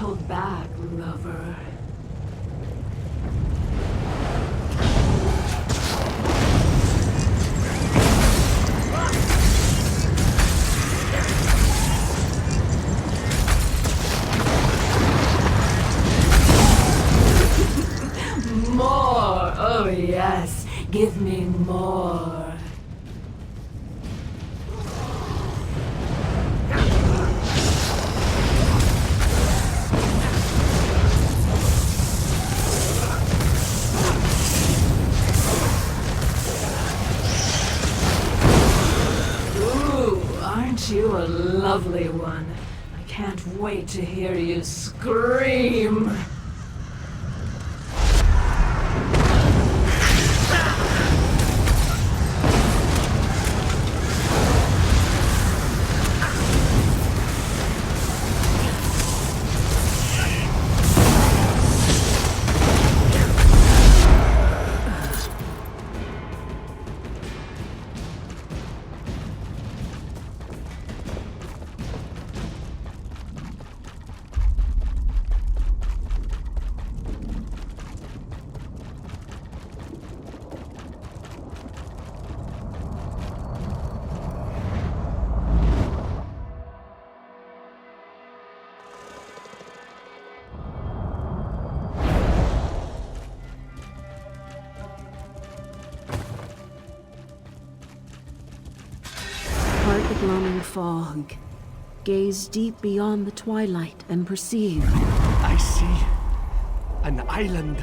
hold back, lover. More! Oh yes, give me more. Aren't you a lovely one? I can't wait to hear you scream! Part the gloaming fog. Gaze deep beyond the twilight and perceive. I see an island,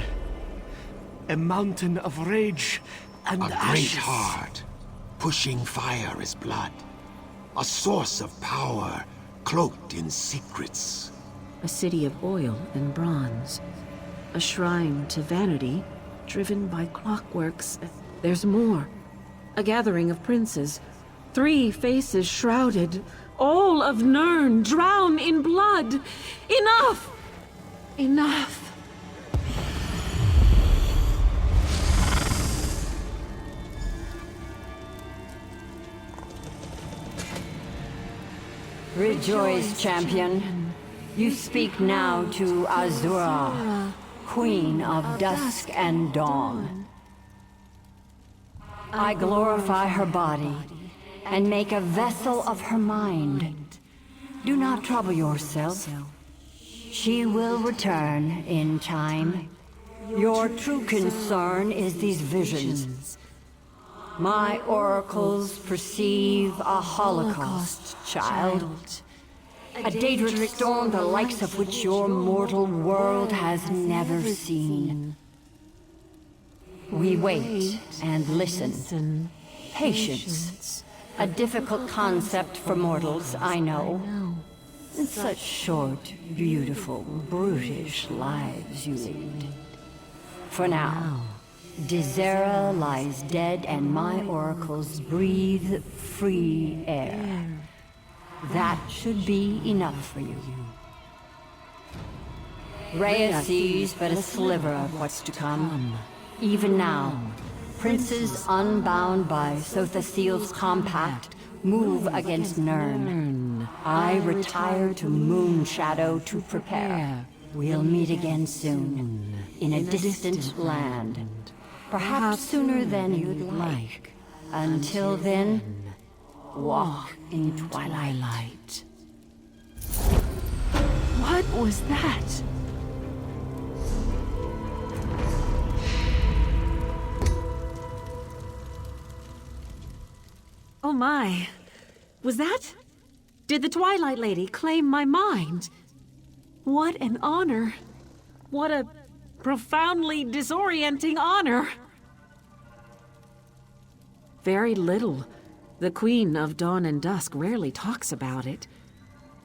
a mountain of rage and A great ashes. heart, pushing fire as blood. A source of power, cloaked in secrets. A city of oil and bronze. A shrine to vanity, driven by clockworks. There's more. A gathering of princes. 3 faces shrouded. All of Nirn drown in blood. Enough! Enough! Rejoice, champion. You speak now to Azura, Queen of Dusk and Dawn. I glorify her body and make a vessel of her mind. Do not trouble yourself. She will return in time. Your true concern is these visions. My oracles perceive a holocaust, child. A Daedric storm the likes of which your mortal world has never seen. We wait and listen. Patience. A difficult concept for mortals, I know. Such short, beautiful, brutish lives you lead. For now, Dizera lies dead and my oracles breathe free air. That should be enough for you. Rhea sees but a sliver of what's to come. Even now, princes unbound by Sothas'il's compact move against Nirn. I retire to Moonshadow to prepare. We'll meet again soon, in a distant land. Perhaps sooner than you'd like. Until then, walk in twilight. What was that? Oh my. Was that? Did the Twilight Lady claim my mind? What an honor. What a profoundly disorienting honor. Very little. The Queen of Dawn and Dusk rarely talks about it.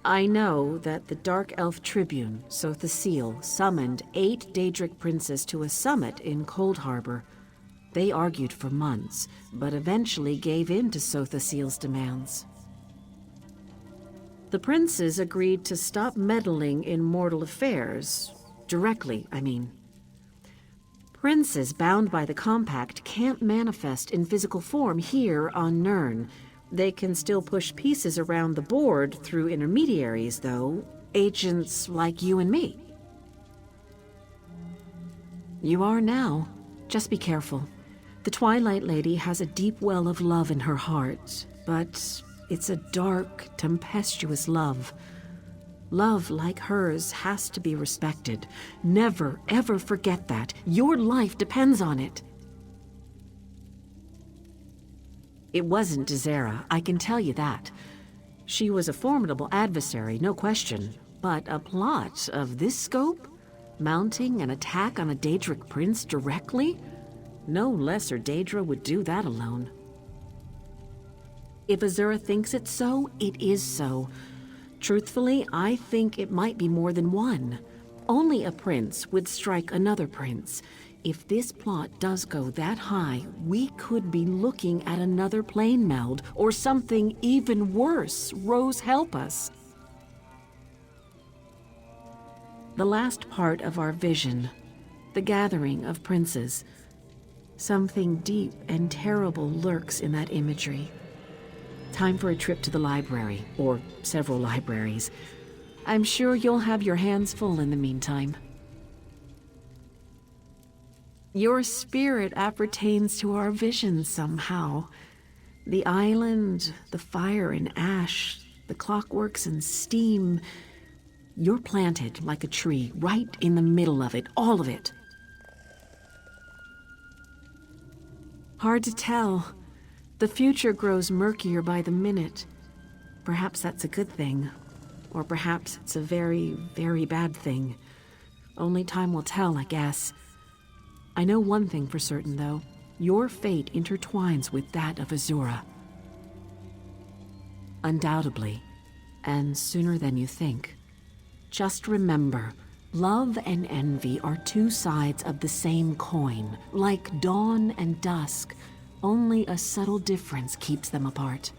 I know that the Dark Elf Tribune, Sothas'il, summoned 8 Daedric princes to a summit in Cold Harbor. They argued for months, but eventually gave in to Sothas'il's demands. The princes agreed to stop meddling in mortal affairs. Directly, I mean. Princes bound by the compact can't manifest in physical form here on Nirn. They can still push pieces around the board through intermediaries, though, agents like you and me. You are now. Just be careful. The Twilight Lady has a deep well of love in her heart, but it's a dark, tempestuous love. Love like hers has to be respected. Never, ever forget that. Your life depends on it. It wasn't Dezera, I can tell you that. She was a formidable adversary, no question. But a plot of this scope? Mounting an attack on a Daedric prince directly? No lesser Daedra would do that alone. If Azura thinks it's so, it is so. Truthfully, I think it might be more than one. Only a prince would strike another prince. If this plot does go that high, we could be looking at another plane meld, or something even worse. Rose, help us. The last part of our vision, the gathering of princes. Something deep and terrible lurks in that imagery. Time for a trip to the library, or several libraries. I'm sure you'll have your hands full in the meantime. Your spirit appertains to our vision somehow. The island, the fire and ash, the clockworks and steam. You're planted like a tree, right in the middle of it, all of it. Hard to tell. The future grows murkier by the minute. Perhaps that's a good thing. Or perhaps it's a very, very bad thing. Only time will tell, I guess. I know one thing for certain, though. Your fate intertwines with that of Azura. Undoubtedly. And sooner than you think. Just remember, love and envy are two sides of the same coin. Like dawn and dusk. Only a subtle difference keeps them apart.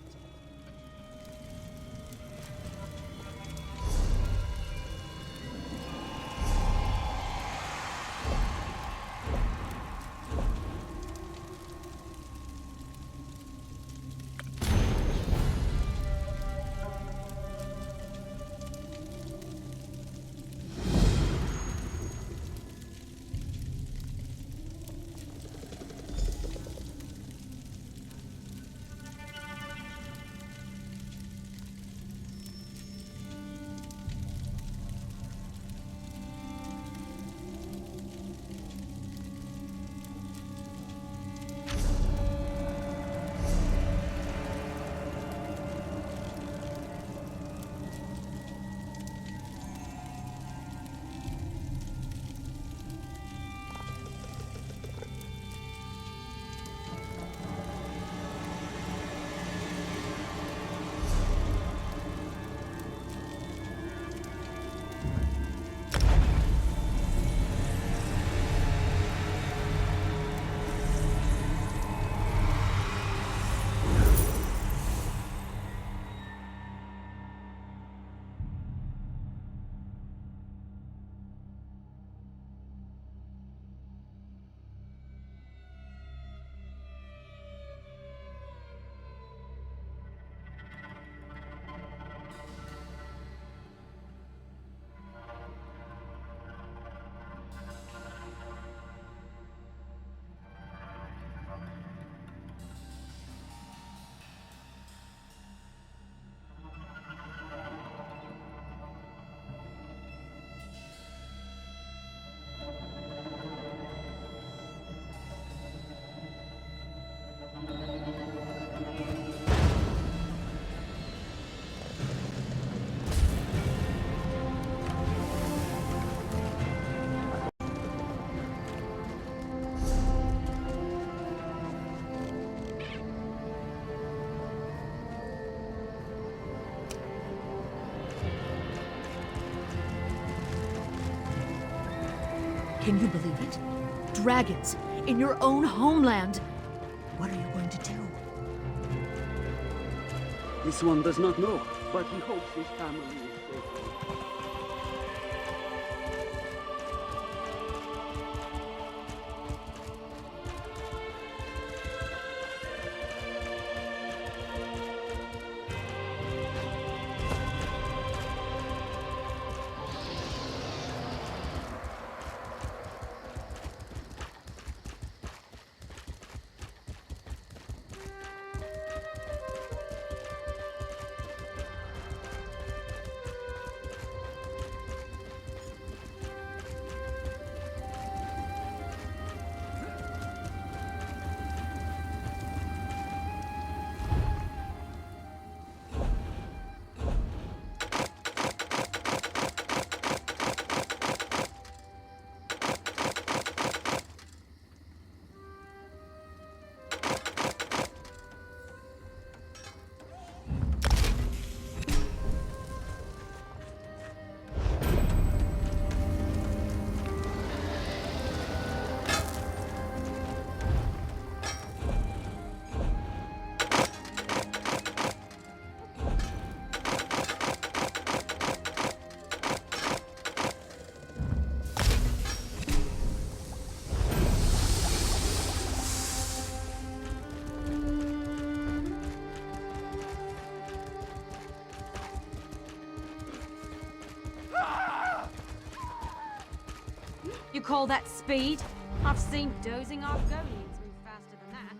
Can you believe it? Dragons in your own homeland. What are you going to do? This one does not know, but he hopes his family is safe. call that speed? I've seen dozing Argonians move faster than that.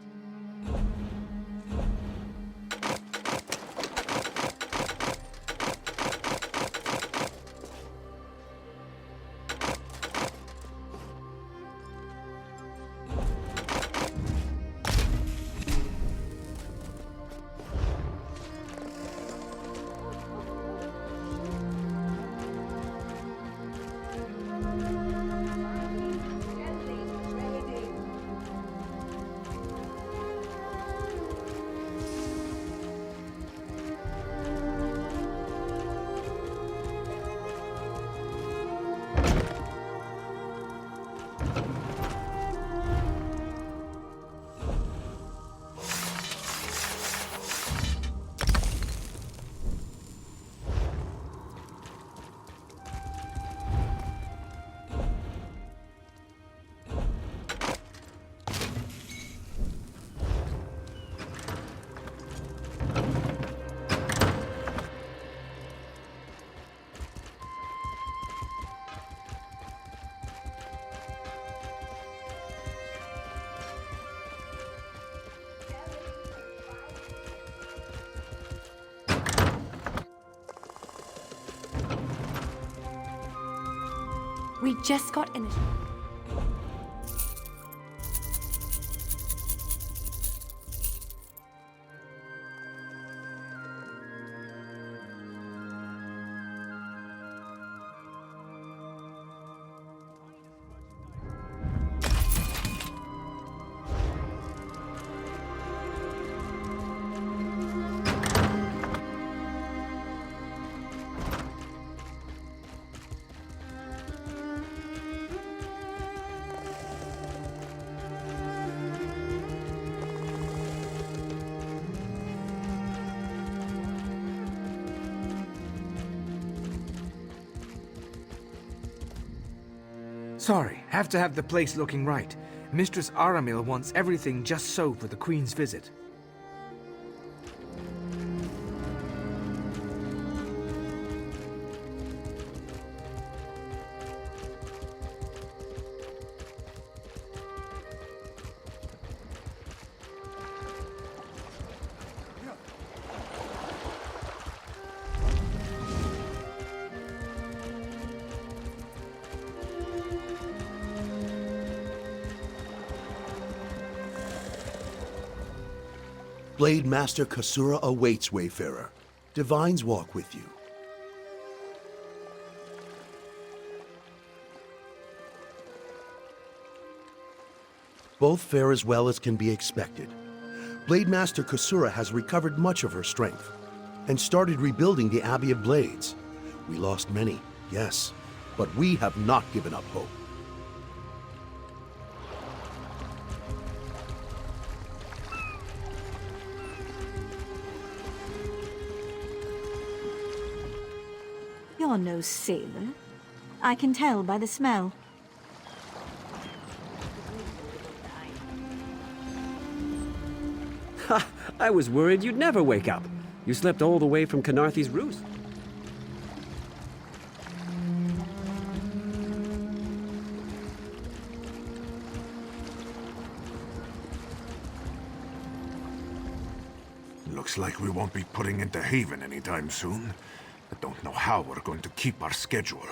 We just got in. Sorry, have to have the place looking right. Mistress Aramil wants everything just so for the Queen's visit. Blade Master Kasura awaits, Wayfarer. Divines walk with you. Both fare as well as can be expected. Blade Master Kasura has recovered much of her strength and started rebuilding the Abbey of Blades. We lost many, yes, but we have not given up hope. You're no sailor. I can tell by the smell. Ha! I was worried you'd never wake up. You slept all the way from Canarthy's roost. Looks like we won't be putting into Haven anytime soon. I don't know how we're going to keep our schedule.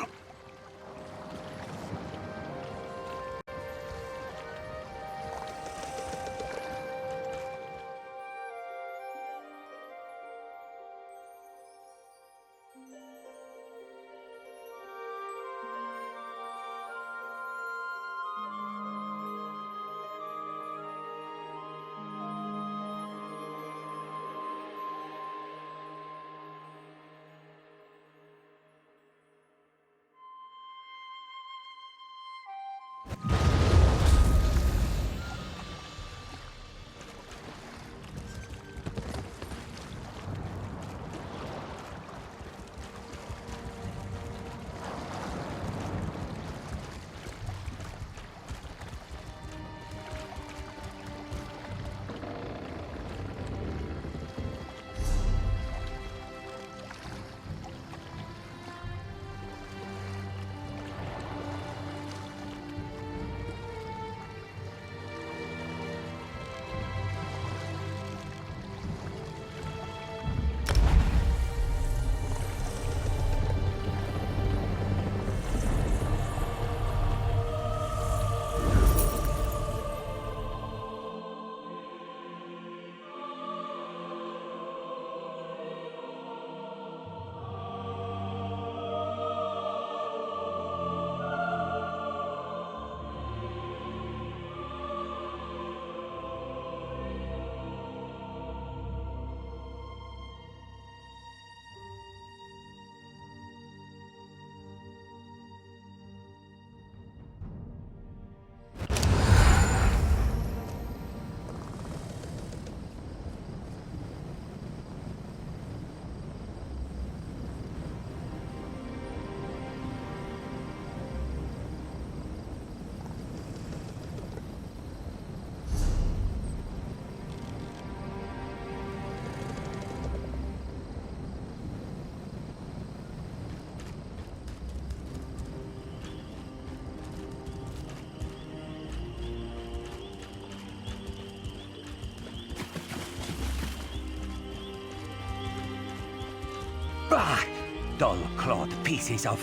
dull-clawed pieces of...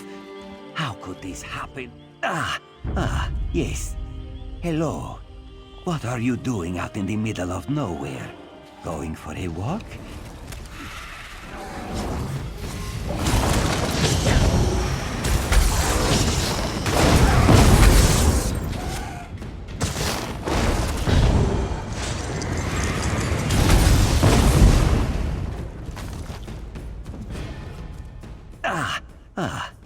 How could this happen? Yes. Hello. What are you doing out in the middle of nowhere? Going for a walk?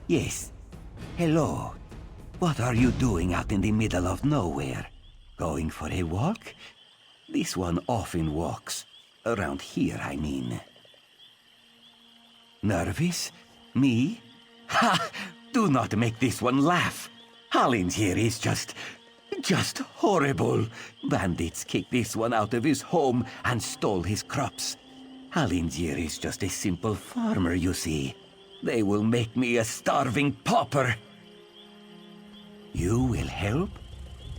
Yes. Hello. What are you doing out in the middle of nowhere? Going for a walk? This one often walks. Around here, I mean. Nervous? Me? Ha! Do not make this one laugh. Hollins here is just horrible. Bandits kicked this one out of his home and stole his crops. Hallingier is just a simple farmer, you see. They will make me a starving pauper. You will help?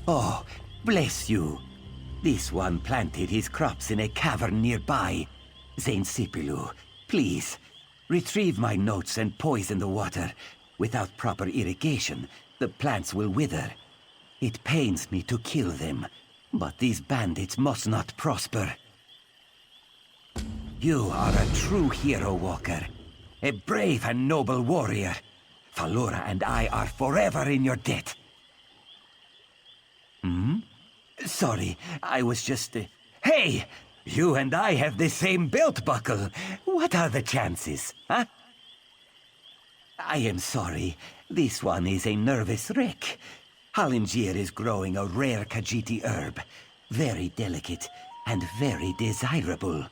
Oh, bless you. This one planted his crops in a cavern nearby. Saint Sipilu, please, retrieve my notes and poison the water. Without proper irrigation, the plants will wither. It pains me to kill them, but these bandits must not prosper. You are a true hero, Walker. A brave and noble warrior. Falora and I are forever in your debt. Sorry, I was just... Hey! You and I have the same belt buckle. What are the chances, huh? I am sorry. This one is a nervous wreck. Hallingier is growing a rare Khajiiti herb. Very delicate and very desirable.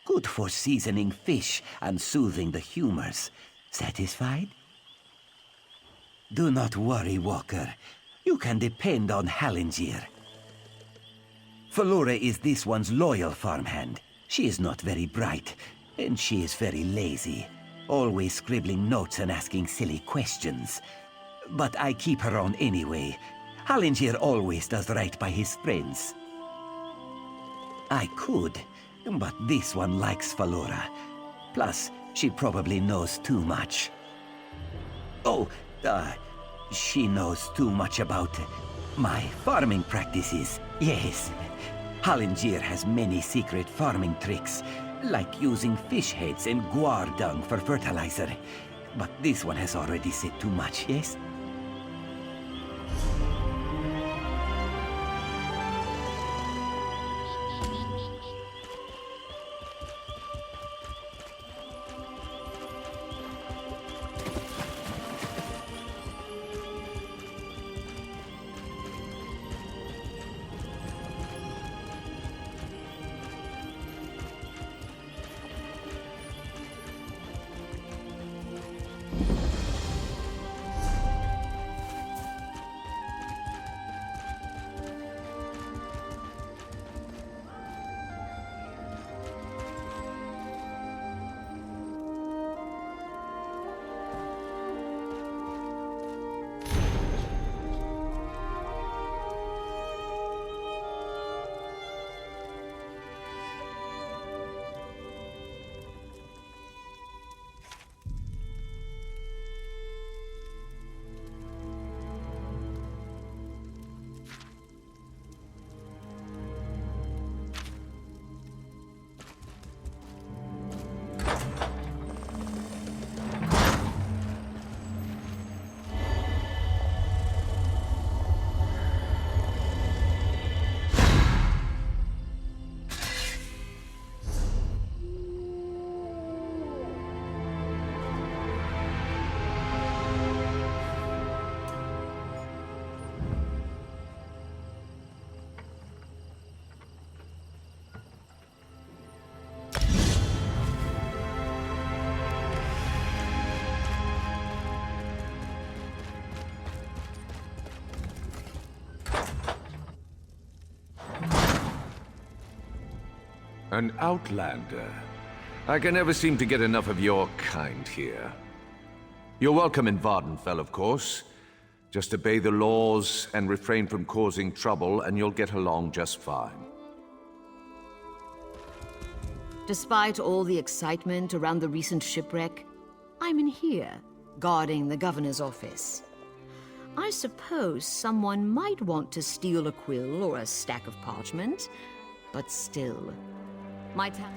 Good for seasoning fish and soothing the humors. Satisfied? Do not worry, Walker. You can depend on Hallingier. Falora is this one's loyal farmhand. She is not very bright, and she is very lazy. Always scribbling notes and asking silly questions. But I keep her on anyway. Hallingier always does right by his friends. I could, but this one likes Falora. Plus, she probably knows too much. She knows too much about my farming practices. Yes. Hallingier has many secret farming tricks, like using fish heads and guar dung for fertilizer. But this one has already said too much, yes? An outlander. I can never seem to get enough of your kind here. You're welcome in Vardenfell, of course. Just obey the laws and refrain from causing trouble, and you'll get along just fine. Despite all the excitement around the recent shipwreck, I time in here, guarding the governor's office? I suppose someone might want to steal a quill or a stack of parchment, but still, my ta-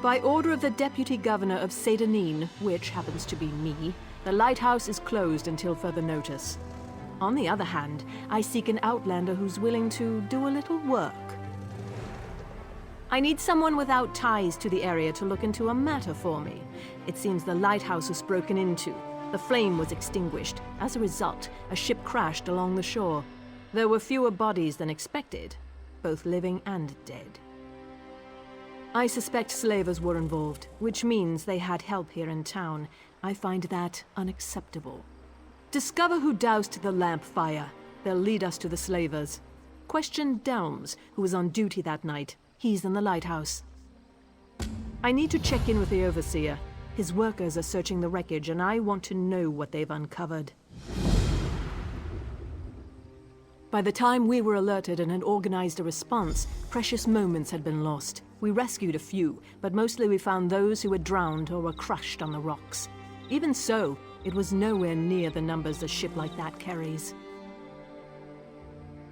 By order of the Deputy Governor of Sedanine, which happens to be me, the lighthouse is closed until further notice. On the other hand, I seek an outlander who's willing to do a little work. I need someone without ties to the area to look into a matter for me. It seems the lighthouse was broken into. The flame was extinguished. As a result, a ship crashed along the shore. There were fewer bodies than expected, both living and dead. I suspect slavers were involved, which means they had help here in town. I find that unacceptable. Discover who doused the lamp fire. They'll lead us to the slavers. Question Delms, who was on duty that night. He's in the lighthouse. I need to check in with the overseer. His workers are searching the wreckage, and I want to know what they've uncovered. By the time we were alerted and had organized a response, precious moments had been lost. We rescued a few, but mostly we found those who had drowned or were crushed on the rocks. Even so, it was nowhere near the numbers a ship like that carries.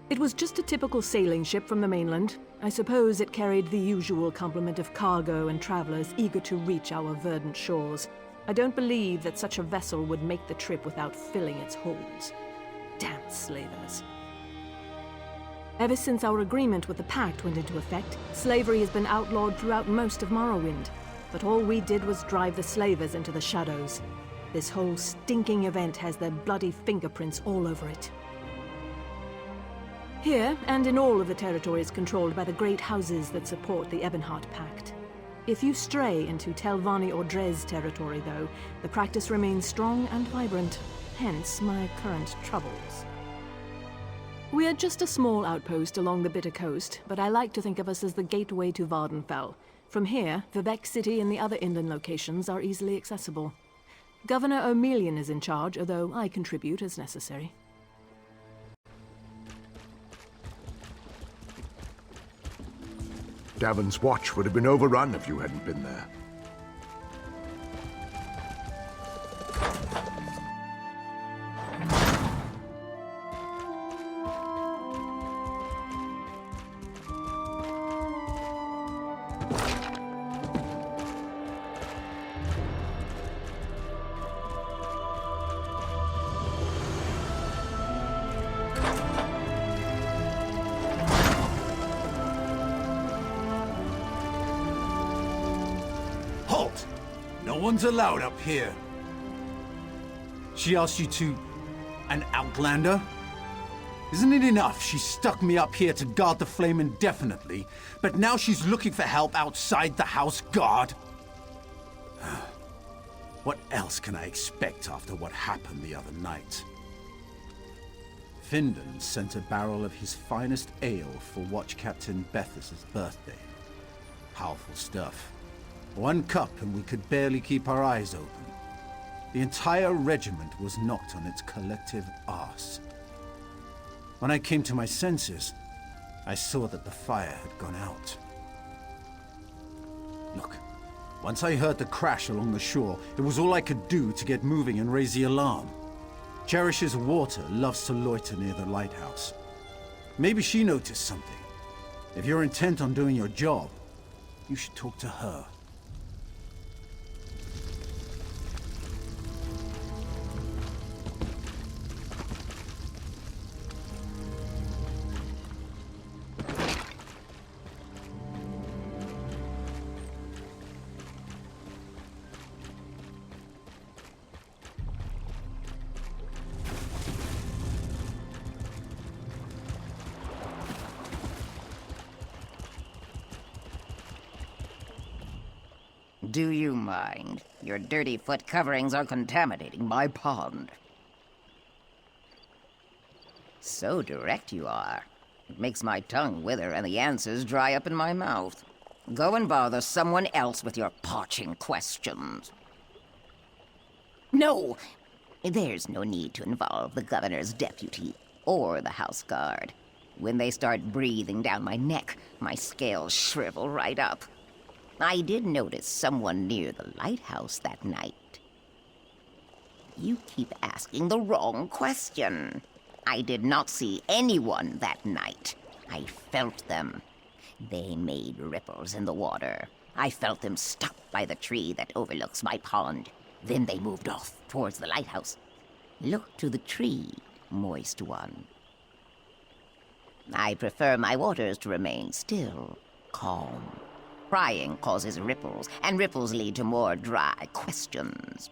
It was just a typical sailing ship from the mainland. I suppose it carried the usual complement of cargo and travelers eager to reach our verdant shores. I don't believe that such a vessel would make the trip without filling its holds. Damn slavers. Ever since our agreement with the Pact went into effect, slavery has been outlawed throughout most of Morrowind. But all we did was drive the slavers into the shadows. This whole stinking event has their bloody fingerprints all over it. Here, and in all of the territories controlled by the great houses that support the Ebonheart Pact. If you stray into Telvanni or Dres territory, though, the practice remains strong and vibrant, hence my current troubles. We are just a small outpost along the Bitter Coast, but I like to think of us as the gateway to Vardenfell. From here, Vivec City and the other inland locations are easily accessible. Governor O'Melian is in charge, although I contribute as necessary. Davon's watch would have been overrun if you hadn't been there. Halt! No one's allowed up here. She asked you to... an outlander? Isn't it enough she stuck me up here to guard the flame indefinitely, but now she's looking for help outside the house guard? What else can I expect after what happened the other night? Findon sent a barrel of his finest ale for Watch Captain Bethes's birthday. Powerful stuff. One cup and we could barely keep our eyes open. The entire regiment was knocked on its collective arse. When I came to my senses, I saw that the fire had gone out. Look, once I heard the crash along the shore, it was all I could do to get moving and raise the alarm. Cherish's water loves to loiter near the lighthouse. Maybe she noticed something. If you're intent on doing your job, you should talk to her. Do you mind? Your dirty foot coverings are contaminating my pond. So direct you are. It makes my tongue wither and the answers dry up in my mouth. Go and bother someone else with your parching questions. No! There's no need to involve the governor's deputy or the house guard. When they start breathing down my neck, my scales shrivel right up. I did notice someone near the lighthouse that night. You keep asking the wrong question. I did not see anyone that night. I felt them. They made ripples in the water. I felt them stop by the tree that overlooks my pond. Then they moved off towards the lighthouse. Look to the tree, moist one. I prefer my waters to remain still, calm. Prying causes ripples, and ripples lead to more dry questions.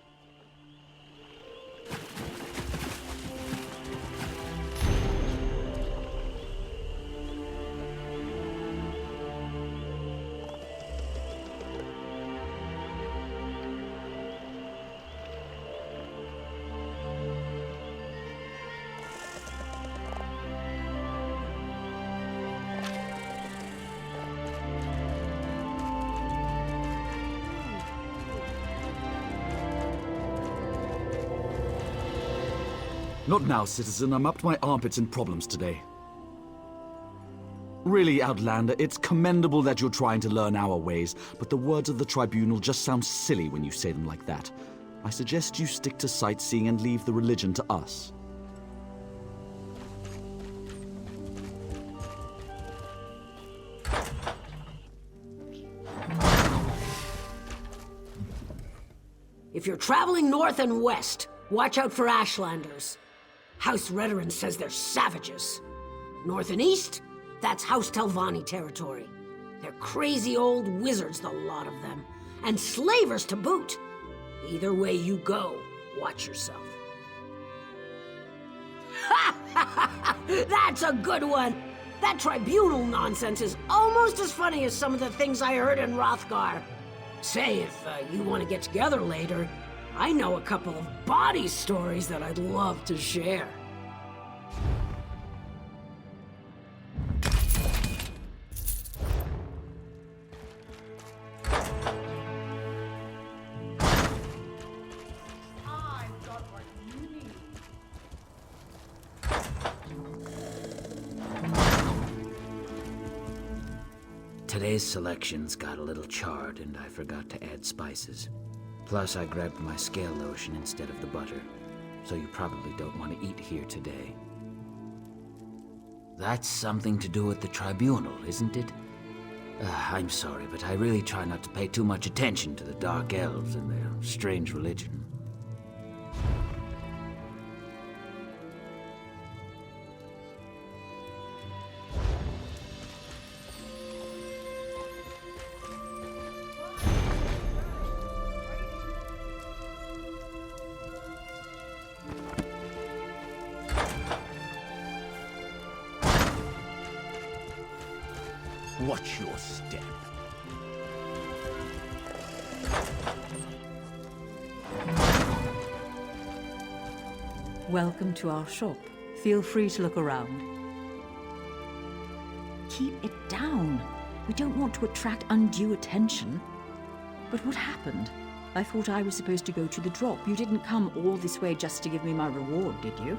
Not now, citizen. I'm up to my armpits in problems today. Really, Outlander, it's commendable that you're trying to learn our ways, but the words of the Tribunal just sound silly when you say them like that. I suggest you stick to sightseeing and leave the religion to us. If you're traveling north and west, watch out for Ashlanders. House Redoran says they're savages. North and east, that's House Telvanni territory. They're crazy old wizards, the lot of them. And slavers to boot. Either way you go, watch yourself. That's a good one! That tribunal nonsense is almost as funny as some of the things I heard in Hrothgar. Say, if you want to get together later, I know a couple of body stories that I'd love to share. Today's selections got a little charred, and I forgot to add spices. Plus, I grabbed my scale lotion instead of the butter, so you probably don't want to eat here today. That's something to do with the tribunal, isn't it? I'm sorry, but I really try not to pay too much attention to the Dark Elves and their strange religion. Watch your step. Welcome to our shop. Feel free to look around. Keep it down. We don't want to attract undue attention. But what happened? I thought I was supposed to go to the drop. You didn't come all this way just to give me my reward, did you?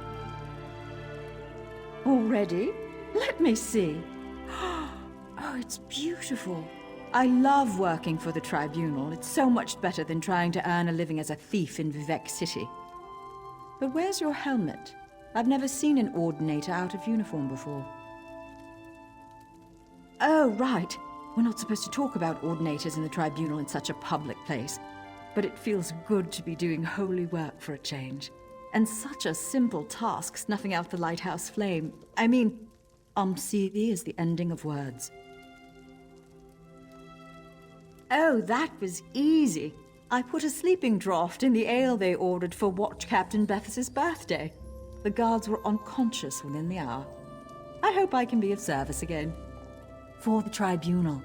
Already? Let me see. Oh, it's beautiful. I love working for the Tribunal. It's so much better than trying to earn a living as a thief in Vivec City. But where's your helmet? I've never seen an Ordinator out of uniform before. Oh, right. We're not supposed to talk about Ordinators in the Tribunal in such a public place. But it feels good to be doing holy work for a change. And such a simple task, snuffing out the lighthouse flame. I mean, Umsivi is the ending of words. Oh, that was easy. I put a sleeping draught in the ale they ordered for Watch Captain Bethes's birthday. The guards were unconscious within the hour. I hope I can be of service again. For the Tribunal.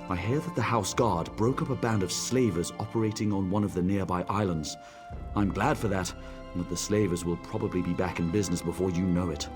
I hear that the House Guard broke up a band of slavers operating on one of the nearby islands. I'm glad for that, but the slavers will probably be back in business before you know it.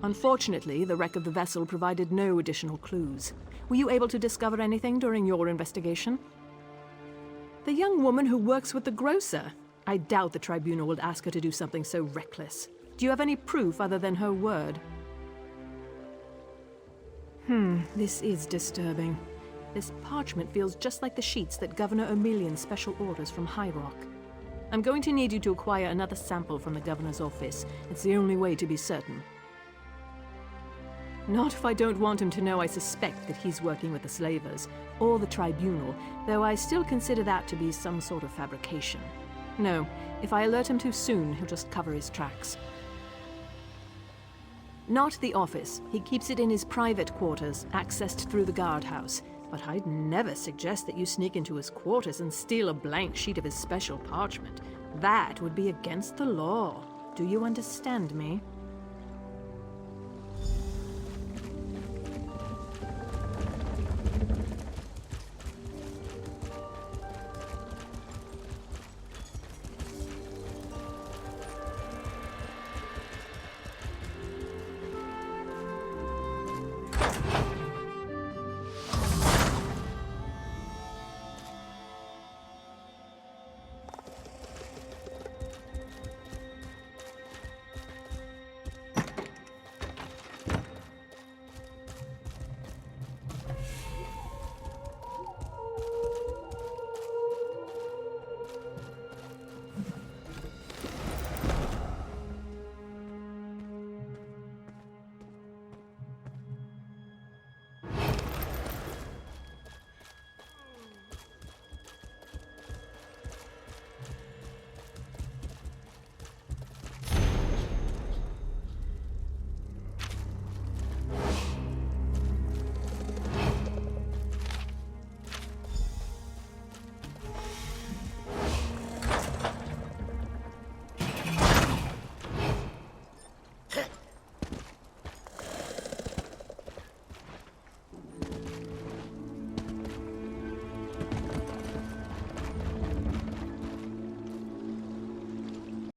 Unfortunately, the wreck of the vessel provided no additional clues. Were you able to discover anything during your investigation? The young woman who works with the grocer. I doubt the Tribunal would ask her to do something so reckless. Do you have any proof other than her word? This is disturbing. This parchment feels just like the sheets that Governor O'Melian's special orders from High Rock. I'm going to need you to acquire another sample from the Governor's office. It's the only way to be certain. Not if I don't want him to know I suspect that he's working with the slavers, or the Tribunal, though I still consider that to be some sort of fabrication. No, if I alert him too soon, he'll just cover his tracks. Not the office. He keeps it in his private quarters, accessed through the guardhouse. But I'd never suggest that you sneak into his quarters and steal a blank sheet of his special parchment. That would be against the law. Do you understand me?